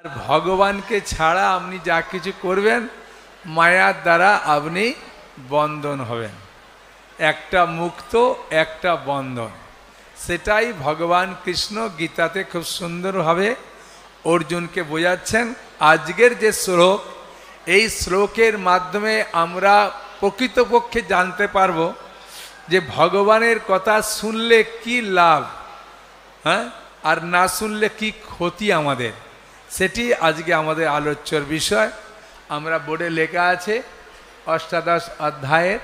ভগবানকে ছাড়া আপনি যা কিছু করবেন মায়ার দ্বারা আপনি বন্ধন হবেন। একটা মুক্ত একটা বন্ধন, সেটাই ভগবান কৃষ্ণ গীতাতে খুব সুন্দরভাবে অর্জুনকে বোঝাচ্ছেন। আজকের যে শ্লোক, এই শ্লোকের মাধ্যমে আমরা প্রকৃতপক্ষে জানতে পারবো যে ভগবানের কথা শুনলে কি লাভ, হ্যাঁ, আর না শুনলে কি ক্ষতি আমাদের, সেটি আজকে আমাদের আলোচ্যর বিষয়। আমরা বোর্ডে লেখা আছে অষ্টাদশ অধ্যায়ের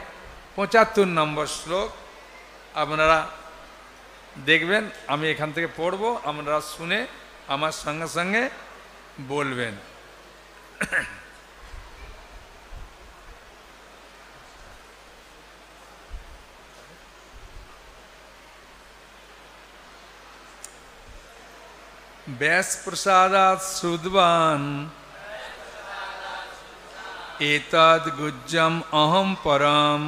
75 নম্বর শ্লোক, আপনারা দেখবেন। আমি এখান থেকে পড়ব, আপনারা শুনে আমার সঙ্গে সঙ্গে বলবেন। ব্যাস প্রসাদাৎ শ্রুতবান এতদ গুজ্জম অহম পরম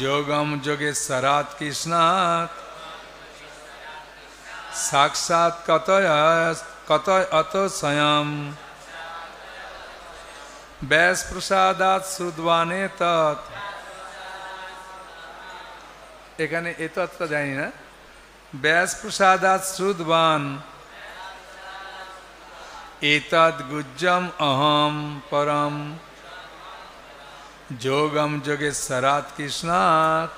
যোগম যোগেশ্বরাৎ কৃষ্ণাৎ সাক্ষাৎ কথয়ত স্বয়ং। ব্যাস প্রসাদাৎ শ্রুতবান এতৎ, এখানে এতৎটা জানি না। ব্যাস প্রসাদাৎ শ্রুতবান এতদ গুজ্জম অহম পরম যোগম যোগেশ্বরাৎ কৃষ্ণাৎ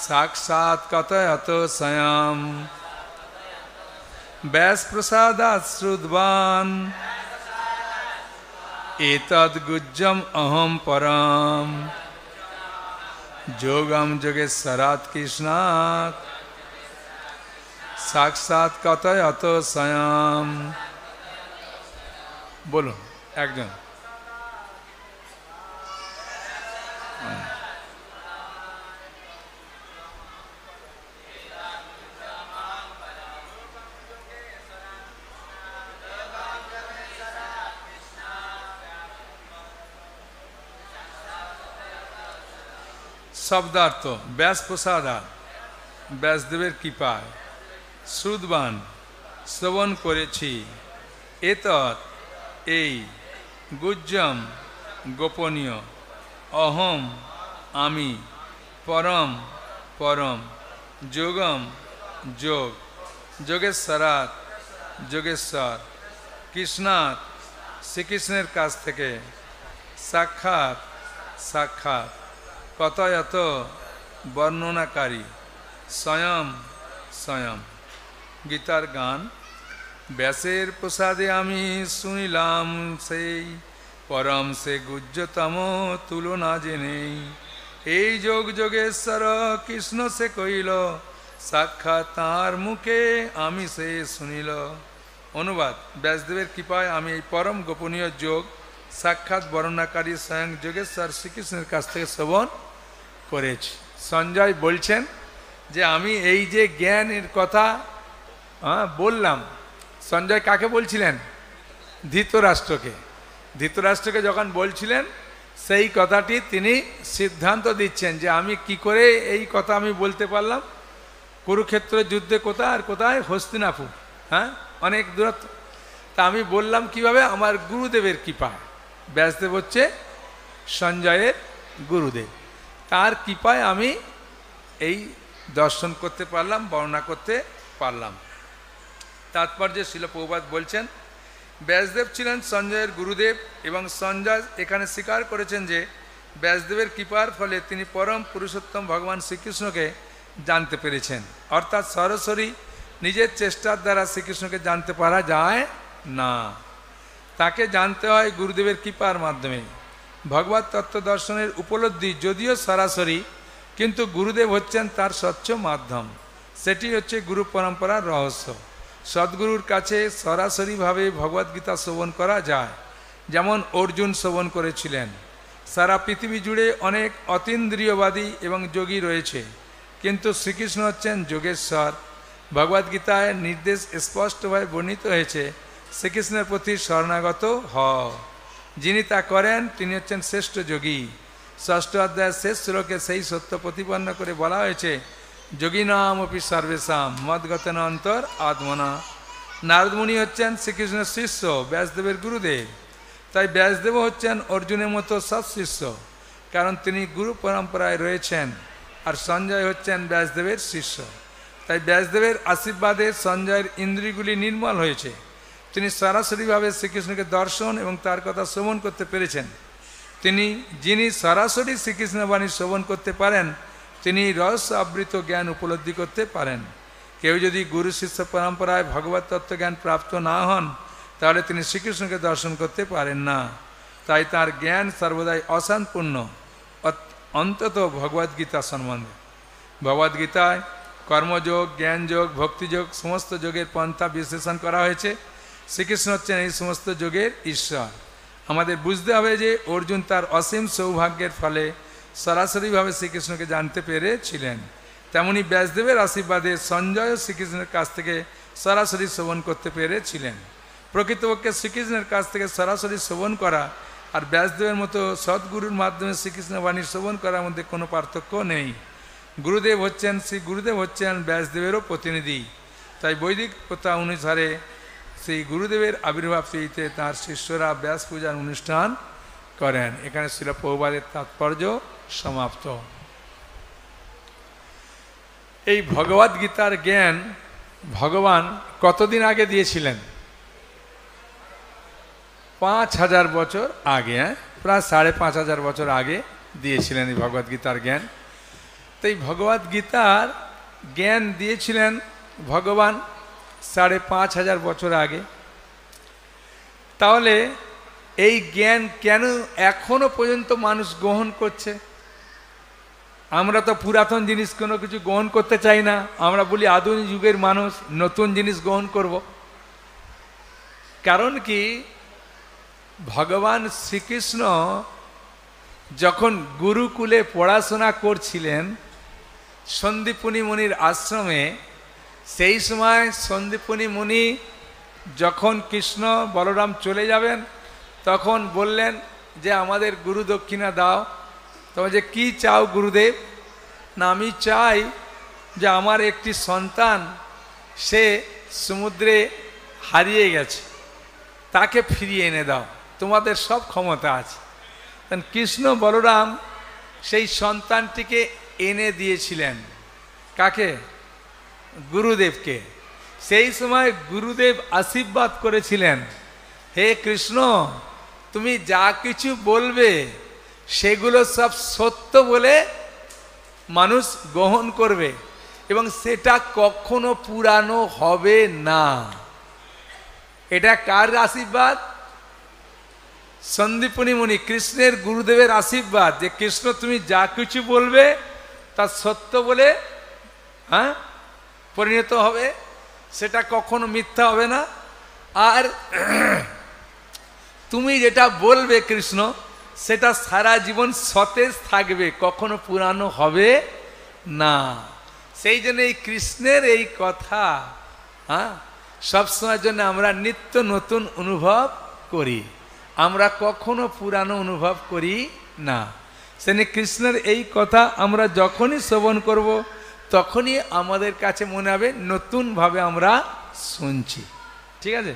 সাক্ষাৎ কথয়ত স্বয়ং। ব্যাস প্রসাদাৎ শ্রুতবান এতদ গুজ্জম অহম পরম যোগম যোগেশ্বরাৎ কৃষ্ণাৎ সাক্ষাৎ কথয়ত স্বয়ং। বলুন একজন। শব্দার্থ: ব্যাস প্রসাদা, ব্যাসদেবের কৃপায়, শ্রুতবান শ্রবণ করেছি, এতৎ এই, গুজ্জম গোপনীয়, অহম আমি, পরম পরম, যোগম যোগ, যোগেশ্বরাৎ যোগেশ্বর, কৃষ্ণাৎ শ্রীকৃষ্ণের কাছ থেকে, সাক্ষাৎ সাক্ষাৎ, কথয়ত বর্ণনাকারী, স্বয়ং স্বয়ং। গীতার গান। ব্যাসের প্রসাদে আমি শুনিলাম সেই পরম সে গুজ্জতম তুলনা জেনে, এই যোগ যোগেশ্বর কৃষ্ণ সে কইল, সাক্ষাৎ তাঁর মুখে আমি সে শুনিল। অনুবাদ: ব্যাসদেবের কৃপায় আমি এই পরম গোপনীয় যোগ সাক্ষাৎ বর্ণনাকারী স্বয়ং যোগেশ্বর শ্রীকৃষ্ণের কাছ থেকে শ্রবণ করেছি। সঞ্জয় বলছেন যে আমি এই যে জ্ঞানের কথা বললাম, সঞ্জয় কাকে বলছিলেন? ধৃতরাষ্ট্রকে। ধৃতরাষ্ট্রকে যখন বলছিলেন, সেই কথাটি তিনি সিদ্ধান্ত দিচ্ছেন যে আমি কি করে এই কথা আমি বলতে পারলাম। কুরুক্ষেত্র যুদ্ধে কোথায় আর কোথায়? হস্তিনাপুর, হ্যাঁ, অনেক দূরত্ব। তা আমি বললাম কিভাবে? আমার গুরুদেবের কৃপায়। ব্যাসদেব হচ্ছে সঞ্জয়ের গুরুদেব, তার কৃপায় আমি এই দর্শন করতে পারলাম, বর্ণনা করতে পারলাম। তাৎপর্যে শিল প্রভুপাদ বলছেন, ব্যাসদেব ছিলেন সঞ্জয়ের গুরুদেব এবং সঞ্জয় এখানে স্বীকার করেছেন যে ব্যাসদেবের কৃপার ফলে তিনি পরম পুরুষোত্তম ভগবান শ্রীকৃষ্ণকে জানতে পেরেছেন। অর্থাৎ সরাসরি নিজের চেষ্টার দ্বারা শ্রীকৃষ্ণকে জানতে পারা যায় না, তাকে জানতে হয় গুরুদেবের কৃপার মাধ্যমে। ভগবত তত্ত্ব দর্শনের উপলব্ধি যদিও সরাসরি, কিন্তু গুরুদেব হচ্ছেন তার স্বচ্ছ মাধ্যম। সেটি হচ্ছে গুরু পরম্পরার রহস্য। সদ্গুরুর কাছে সরাসরিভাবে ভগবদ্গীতা শ্রবণ করা যায়, যেমন অর্জুন শ্রবণ করেছিলেন। সারা পৃথিবী জুড়ে অনেক অতীন্দ্রিয়বাদী এবং যোগী রয়েছে, কিন্তু শ্রীকৃষ্ণ হচ্ছেন যোগেশ্বর। ভগবদ্গীতায় নির্দেশ স্পষ্টভাবে বর্ণিত হয়েছে, শ্রীকৃষ্ণের প্রতি শরণাগত হও। যিনি তা করেন তিনি হচ্ছেন শ্রেষ্ঠ যোগী। ষষ্ঠ অধ্যায়ের শেষ শ্লোকে সেই সত্য প্রতিপন্ন করে বলা হয়েছে, যোগিনামপি সর্বেশাম মদগতেন অন্তর আত্মনা। নারদমুনি হচ্ছেন শ্রীকৃষ্ণের শিষ্য, ব্যাসদেবের গুরুদেব। তাই ব্যাসদেবও হচ্ছেন অর্জুনের মতো সৎ শিষ্য, কারণ তিনি গুরু পরম্পরায় রয়েছেন। আর সঞ্জয় হচ্ছেন ব্যাসদেবের শিষ্য। তাই ব্যাসদেবের আশীর্বাদে সঞ্জয়ের ইন্দ্রিয়গুলি নির্মল হয়েছে। তিনি সরাসরিভাবে শ্রীকৃষ্ণকে দর্শন এবং তার কথা শ্রবণ করতে পেরেছেন। যিনি সরাসরি শ্রীকৃষ্ণের বাণী শ্রবণ করতে পারেন, তিনি রহস্য আবৃত জ্ঞান উপলব্ধি করতে পারেন। কেউ যদি গুরু শিষ্য পরম্পরায় ভগবত তত্ত্বজ্ঞান প্রাপ্ত না হন, তাহলে তিনি শ্রীকৃষ্ণকে দর্শন করতে পারেন না। তাই তার জ্ঞান সর্বদাই অসম্পূর্ণ, অন্তত ভগবদ্গীতা সম্বন্ধে। ভগবদ্গীতায় কর্মযোগ, জ্ঞানযোগ, ভক্তিযোগ সমস্ত যোগের পন্থা বিশ্লেষণ করা হয়েছে। শ্রীকৃষ্ণ হচ্ছেন এই সমস্ত যোগের ঈশ্বর। আমাদের বুঝতে হবে যে অর্জুন তার অসীম সৌভাগ্যের ফলে সরাসরিভাবে শ্রীকৃষ্ণকে জানতে পেরেছিলেন। তেমনি ব্যাসদেবের আশীর্বাদে সঞ্জয় শ্রীকৃষ্ণের কাছ থেকে সরাসরি শ্রবণ করতে পেরেছিলেন। প্রকৃতপক্ষে শ্রীকৃষ্ণের কাছ থেকে সরাসরি শ্রবণ করা আর ব্যাসদেবের মতো সদ্গুরুর মাধ্যমে শ্রীকৃষ্ণের বাণী শ্রবণ করার মধ্যে কোনো পার্থক্য নেই। শ্রী গুরুদেব হচ্ছেন ব্যাসদেবেরও প্রতিনিধি। তাই বৈদিক প্রথা অনুসারে সেই গুরুদেবের আবির্ভাব তিথিতে তাঁর শিষ্যরা ব্যাস পূজার অনুষ্ঠান করেন। এখানে শিল প্রভুপাদের তাৎপর্য সমাপ্ত। এই ভগবদ্গীতার জ্ঞান ভগবান কতদিন আগে দিয়েছিলেন? 5000 বছর আগে, প্রায় 5500 বছর আগে দিয়েছিলেন এই ভগবদ্গীতার জ্ঞান। তাই ভগবদ্গীতার জ্ঞান দিয়েছিলেন ভগবান 5500 বছর আগে। তাহলে এই জ্ঞান কেন এখনো পর্যন্ত মানুষ গ্রহণ করছে? আমরা তো পুরাতন জিনিস কোনো কিছু গ্রহণ করতে চাই না। আমরা বলি আধুনিক যুগের মানুষ, নতুন জিনিস গ্রহণ করব। কারণ কি, ভগবান শ্রীকৃষ্ণ যখন গুরুকুলে পড়াশোনা করছিলেন সন্দীপনী মুনির আশ্রমে, সেই সময় সন্দীপনী মুনি যখন কৃষ্ণ বলরাম চলে যাবেন, তখন বললেন যে আমাদের গুরু দক্ষিণা দাও। তবে যে কি চাও গুরুদেব? না, আমি চাই যে আমার একটি সন্তান সে সমুদ্রে হারিয়ে গেছে, তাকে ফিরিয়ে এনে দাও, তোমাদের সব ক্ষমতা আছে। কৃষ্ণ বলরাম সেই সন্তানটিকে এনে দিয়েছিলেন। কাকে? গুরুদেবকে। সেই সময় গুরুদেব আশীর্বাদ করেছিলেন, হে কৃষ্ণ, তুমি যা কিছু বলবে সেগুলো সব সত্য বলে মানুষ গ্রহণ করবে এবং সেটা কখনো পুরানো হবে না। এটা কার আশীর্বাদ? সন্দীপনী মুনি, কৃষ্ণের গুরুদেবের আশীর্বাদ, যে কৃষ্ণ তুমি যা কিছু বলবে তা সত্য বলে পরিণত হবে, সেটা কখনো মিথ্যা হবে না। আর তুমি যেটা বলবে কৃষ্ণ, সেটা সারা জীবন সতেজ থাকবে, কখনো পুরানো হবে না। সেই জন্য এই কৃষ্ণের এই কথা সবসময়ের জন্য আমরা নিত্য নতুন অনুভব করি, আমরা কখনো পুরানো অনুভব করি না। সেখানে কৃষ্ণের এই কথা আমরা যখনই শ্রবণ করব, তখনই আমাদের কাছে মনে হবে নতুনভাবে আমরা শুনছি। ঠিক আছে,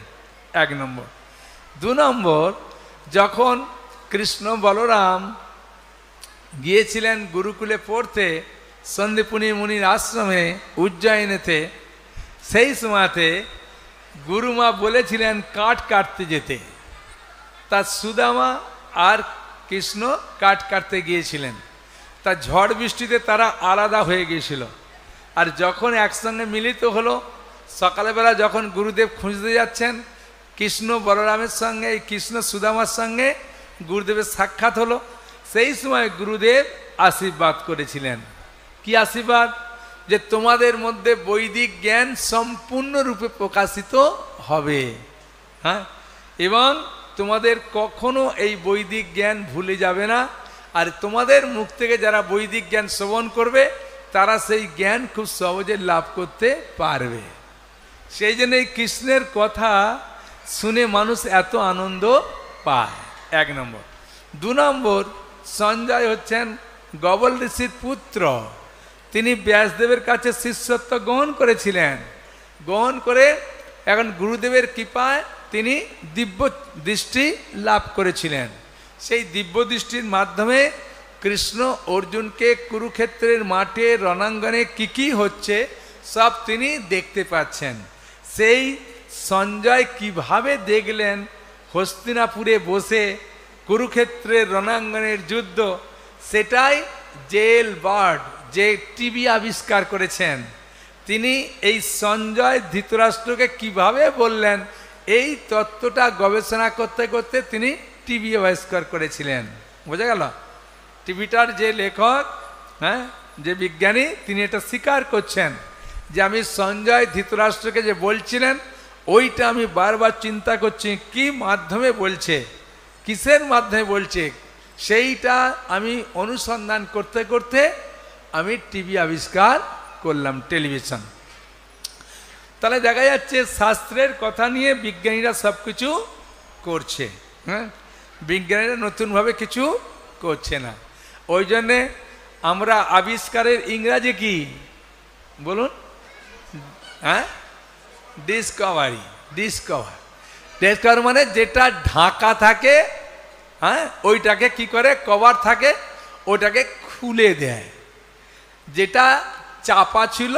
1 নম্বর। 2 নম্বর, যখন কৃষ্ণ বলরাম গিয়েছিলেন গুরুকুলে পড়তে সন্দীপনী মুনির আশ্রমে উজ্জয়িনীতে, সেই সময়তে গুরুমা বলেছিলেন কাঠ কাটতে যেতে। তা সুদামা আর কৃষ্ণ কাঠ কাটতে গিয়েছিলেন। তা ঝড় বৃষ্টিতে তারা আলাদা হয়ে গিয়েছিল। আর যখন একসঙ্গে মিলিত হলো, সকালবেলা যখন গুরুদেব খুঁজতে যাচ্ছেন, কৃষ্ণ বলরামের সঙ্গে, কৃষ্ণ সুদামার সঙ্গে গুরুদেবের সাক্ষাৎ হলো। সেই সময় গুরুদেব আশীর্বাদ করেছিলেন। কি আশীর্বাদ? যে তোমাদের মধ্যে বৈদিক জ্ঞান সম্পূর্ণরূপে প্রকাশিত হবে, এবং তোমাদের কখনো এই বৈদিক জ্ঞান ভুলে যাবে না। আর তোমাদের মুখ থেকে যারা বৈদিক জ্ঞান শ্রবণ করবে, তারা সেই জ্ঞান খুব সহজে লাভ করতে পারবে। সেই জন্য এই কৃষ্ণের কথা শুনে মানুষ এত আনন্দ পায়, 1 নম্বর। 2 নম্বর, সঞ্জয় হচ্ছেন গবল ঋষির পুত্র। তিনি ব্যাসদেবের কাছে শিষ্যত্ব গ্রহণ করেছিলেন। গ্রহণ করে এখন গুরুদেবের কৃপায় তিনি দিব্য দৃষ্টি লাভ করেছিলেন। সেই দিব্য দৃষ্টির মাধ্যমে কৃষ্ণ অর্জুনকে কুরুক্ষেত্রের মাঠে রণাঙ্গনে কী হচ্ছে সব তিনি দেখতে পাচ্ছেন। সেই সঞ্জয় কিভাবে দেখলেন হস্তিনাপুরে বসে কুরুক্ষেত্রের রণাঙ্গনের যুদ্ধ, সেটাই জেল বার্ড যে টিভি আবিষ্কার করেছেন, তিনি এই সঞ্জয় ধৃতরাষ্ট্রকে কিভাবে বললেন এই তত্ত্বটা গবেষণা করতে করতে তিনি টিভি আবিষ্কার করেছিলেন। বোঝা গেল? টিভিটার যে লেখক, হ্যাঁ, যে বিজ্ঞানী, তিনি এটা স্বীকার করছেন যে আমি সঞ্জয় ধৃতরাষ্ট্রকে যে বলছিলেন ওইটা আমি বারবার চিন্তা করছি কি মাধ্যমে বলছে, কিসের মাধ্যমে বলছে, সেইটা আমি অনুসন্ধান করতে করতে আমি টিভি আবিষ্কার করলাম, টেলিভিশন। তাহলে দেখা যাচ্ছে শাস্ত্রের কথা নিয়ে বিজ্ঞানীরা সব কিছু করছে। হ্যাঁ, বিজ্ঞানীরা নতুনভাবে কিছু করছে না। ওই জন্যে আমরা আবিষ্কারের ইংরাজি কি বলুন? হ্যাঁ, ডিসকভারি। ডিসকভার মানে যেটা ঢাকা থাকে, হ্যাঁ, ওইটাকে কি করে, কভার থাকে ওটাকে খুলে দেয়, যেটা চাপা ছিল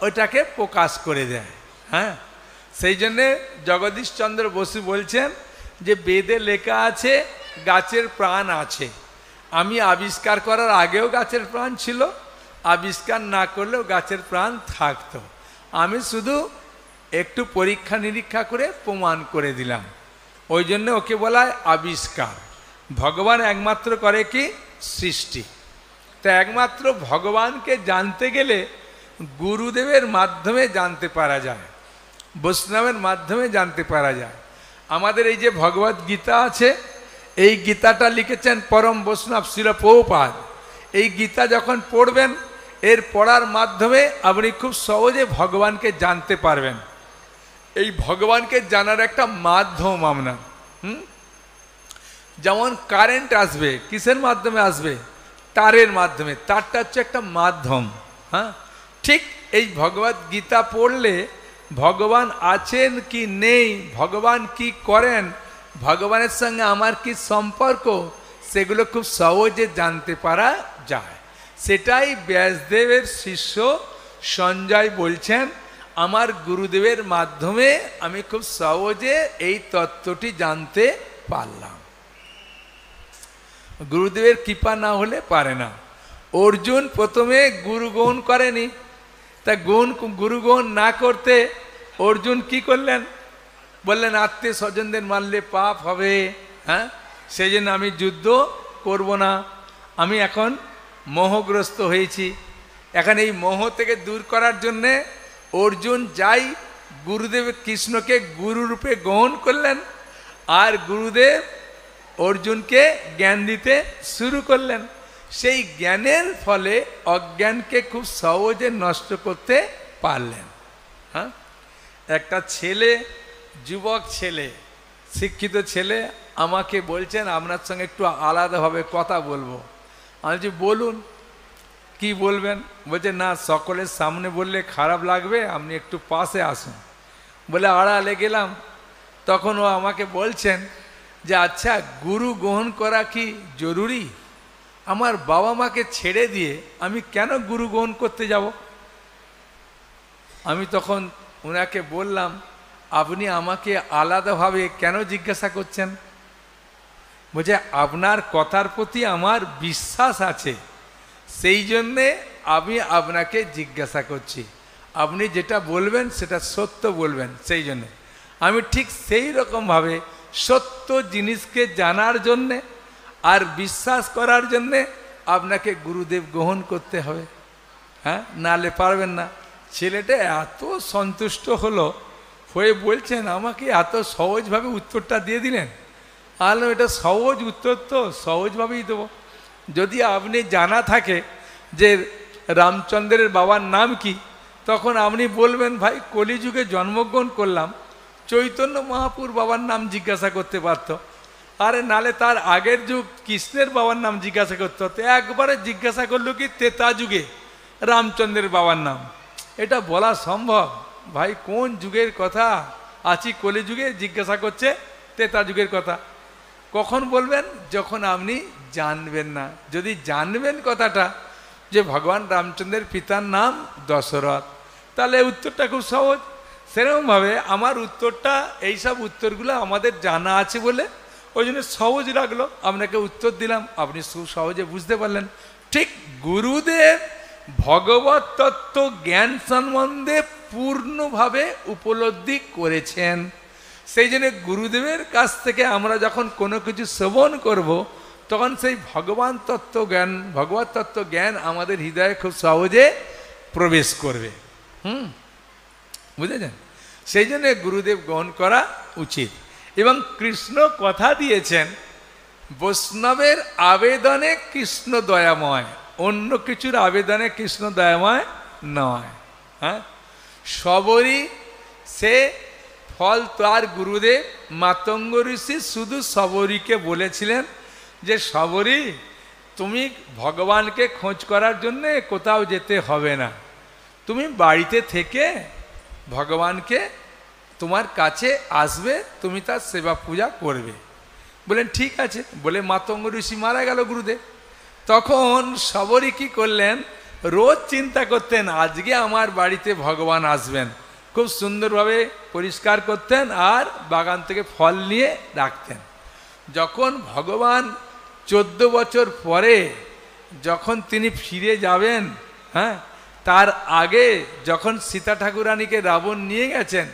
ওইটাকে প্রকাশ করে দেয়। হ্যাঁ, সেই জন্যে জগদীশচন্দ্র বসু বলছেন যে বেদে লেখা আছে গাছের প্রাণ আছে। আমি আবিষ্কার করার আগেও গাছের প্রাণ ছিল, আবিষ্কার না করলেও গাছের প্রাণ থাকতো। আমি শুধু একটু পরীক্ষা নিরীক্ষা করে প্রমাণ করে দিলাম। ওই জন্য ওকে বলা হয় আবিষ্কার। ভগবান একমাত্র করে কি সৃষ্টি। তো একমাত্র ভগবানকে জানতে গেলে গুরুদেবের মাধ্যমে জানতে পারা যায়, বৈষ্ণবের মাধ্যমে জানতে পারা যায়। আমাদের এই যে ভগবদ গীতা আছে, এই গীতাটা লিখেছেন পরম বৈষ্ণব শ্রীল প্রভুপাদ। এই গীতা যখন পড়বেন, এর পড়ার মাধ্যমে আপনি খুব সহজে ভগবানকে জানতে পারবেন। এই ভগবানকে জানার একটা মাধ্যম আপনার, যেমন কারেন্ট আসবে, কিসের মাধ্যমে আসবে? তারের মাধ্যমে। তারটা হচ্ছে একটা মাধ্যম। হ্যাঁ, ঠিক এই ভগবদ গীতা পড়লে ভগবান আছেন কি নেই, ভগবান কি করেন, ভগবানের সঙ্গে আমার কি সম্পর্ক, সেগুলো খুব সহজে জানতে পারা যায়। সেটাই ব্যাসদেবের শিষ্য সঞ্জয় বলছেন, আমার গুরুদেবের মাধ্যমে আমি খুব সহজে এই তত্ত্বটি জানতে পারলাম। গুরুদেবের কৃপা না হলে পারে না। অর্জুন প্রথমে গুরু গ্রহণ করেনি, তা গুরু গ্রহণ না করতে অর্জুন কি করলেন? বললেন আত্মীয় স্বজনদের মারলে পাপ হবে, হ্যাঁ, সেই জন্য আমি যুদ্ধ করব না। আমি এখন মোহগ্রস্ত হয়েছি। এখন এই মোহ থেকে দূর করার জন্যে অর্জুন যাই গুরুদেব কৃষ্ণকে গুরুরূপে গ্রহণ করলেন, আর গুরুদেব অর্জুনকে জ্ঞান দিতে শুরু করলেন। সেই জ্ঞানের ফলে অজ্ঞানকে খুব সহজে নষ্ট করতে পারলেন। হ্যাঁ, একটা ছেলে, যুবক ছেলে, শিক্ষিত ছেলে আমাকে বলছেন আপনার সঙ্গে একটু আলাদাভাবে কথা বলবো। আমি বলছি বলুন, কি বলবেন? বলছে না, সকলের সামনে বললে খারাপ লাগবে, আপনি একটু পাশে আসুন। বলে আড়ালে গেলাম, তখন ও আমাকে বলছেন যে আচ্ছা, গুরু গ্রহণ করা কি জরুরি? আমার বাবা মাকে ছেড়ে দিয়ে আমি কেন গুরু গ্রহণ করতে যাব? আমি তখন ওনাকে বললাম, আপনি আমাকে আলাদাভাবে কেন জিজ্ঞাসা করছেন? বলছে আপনার কথার প্রতি আমার বিশ্বাস আছে, সেই জন্যে আমি আপনাকে জিজ্ঞাসা করছি। আপনি যেটা বলবেন সেটা সত্য বলবেন, সেই জন্যে। আমি ঠিক সেই রকমভাবে সত্য জিনিসকে জানার জন্যে আর বিশ্বাস করার জন্যে আপনাকে গুরুদেব গ্রহণ করতে হবে। হ্যাঁ, নাহলে পারবেন না। ছেলেটা এত সন্তুষ্ট হয়ে বলছেন আমাকে, এত সহজভাবে উত্তরটা দিয়ে দিলেন। আর এটা সহজ উত্তর, তো সহজভাবেই দেবো। যদি আপনি জানা থাকে যে রামচন্দ্রের বাবার নাম কি, তখন আপনি বলবেন ভাই কলিযুগে জন্মগ্রহণ করলাম, চৈতন্য মহাপুর বাবার নাম জিজ্ঞাসা করতে পারত। আরে নালে তার আগের যুগ কৃষ্ণের বাবার নাম জিজ্ঞাসা করতে হতো। একবারে জিজ্ঞাসা করলো কি ত্রেতা যুগে রামচন্দ্রের বাবার নাম। এটা বলা সম্ভব? ভাই কোন যুগের কথা? আছি কলি যুগে, জিজ্ঞাসা করছে ত্রেতা যুগের কথা। কখন বলবেন? যখন আপনি জানবেন না। যদি জানবেন কথাটা যে ভগবান রামচন্দ্রের পিতার নাম দশরথ, তাহলে উত্তরটা খুব সহজ। সেরকমভাবে আমার উত্তরটা, এইসব উত্তরগুলো আমাদের জানা আছে বলে ওই জন্য সহজ লাগলো, আপনাকে উত্তর দিলাম, আপনি খুব সহজে বুঝতে পারলেন। ঠিক গুরুদেব ভগবত তত্ত্ব জ্ঞান সম্বন্ধে পূর্ণভাবে উপলব্ধি করেছেন। সেই জন্য গুরুদেবের কাছ থেকে আমরা যখন কোনো কিছু শ্রবণ করব, তখন সেই ভগবান তত্ত্ব জ্ঞান, ভগবত তত্ত্ব জ্ঞান আমাদের হৃদয়ে খুব সহজে প্রবেশ করবে। বুঝেছেন? সেই জন্য গুরুদেব গ্রহণ করা উচিত। এবং কৃষ্ণ কথা দিয়েছেন, বৈষ্ণবের আবেদনে কৃষ্ণ দয়াময়, অন্য কিছুর আবেদনে কৃষ্ণ দয়াময় নয়। হ্যাঁ, সবরই সে ফল তার গুরুদেব মাতঙ্গ ঋষি শুধু সবরীকে বলেছিলেন যে সবরী, তুমি ভগবানকে খোঁজ করার জন্যে কোথাও যেতে হবে না, তুমি বাড়িতে থেকে ভগবানকে তোমার কাছে আসবে, তুমি তার সেবা পূজা করবে। বলেন ঠিক আছে। বলে মাতঙ্গ ঋষি মারা গেল গুরুদেব। তখন সবরী কি করলেন? রোজ চিন্তা করতেন আজকে আমার বাড়িতে ভগবান আসবেন, খুব সুন্দরভাবে পরিষ্কার করতেন আর বাগান থেকে ফল নিয়ে রাখতেন। যখন ভগবান 14 বছর পরে যখন তিনি ফিরে যাবেন, হ্যাঁ, তার আগে যখন সীতা ঠাকুরানীকে রাবণ নিয়ে গেছেন,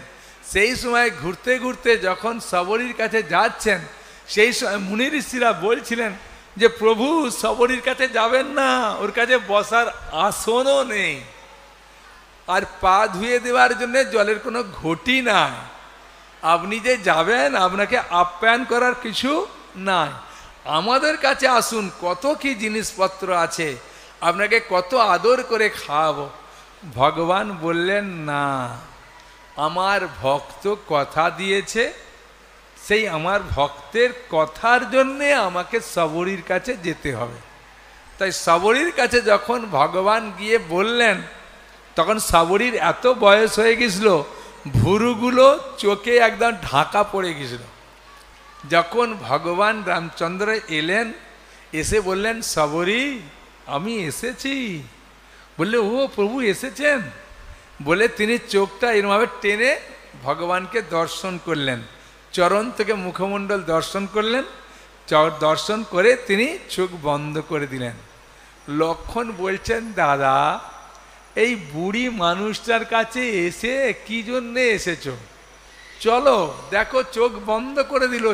সেই সময় ঘুরতে ঘুরতে যখন সবরীর কাছে যাচ্ছেন, সেই সময় মুনি ঋষিরা বলছিলেন যে প্রভু সবরীর কাছে যাবেন না, ওর কাছে বসার আসনও নেই, আর পা ধুয়ে দেওয়ার জন্য জলের কোনো ঘটি নাই, আপনি যে যাবেন আপনাকে আপ্যায়ন করার কিছু নাই, আমাদের কাছে আসুন, কত কি জিনিসপত্র আছে, আপনাকে কত আদর করে খাওয়াবো। ভগবান বললেন না, আমার ভক্ত কথা দিয়েছে, সেই আমার ভক্তের কথার জন্যে আমাকে সবরীর কাছে যেতে হবে। তাই সবরীর কাছে যখন ভগবান গিয়ে বললেন, তখন সবরীর এত বয়স হয়ে গেছিল, ভুরুগুলো চোখে একদম ঢাকা পড়ে গেছিল। যখন ভগবান রামচন্দ্র এলেন, এসে বললেন সবরী আমি এসেছি। বললে ও প্রভু এসেছেন? বলে তিনি চোখটা এরমভাবে টেনে ভগবানকে দর্শন করলেন, চরণ থেকে মুখমণ্ডল দর্শন করলেন, দর্শন করে তিনি চোখ বন্ধ করে দিলেন। লক্ষণ বলছেন দাদা, এই বুড়ি মানুষটার কাছে এসে কি জন্যে এসেছো? চলো দেখো, চোখ বন্ধ করে দিল।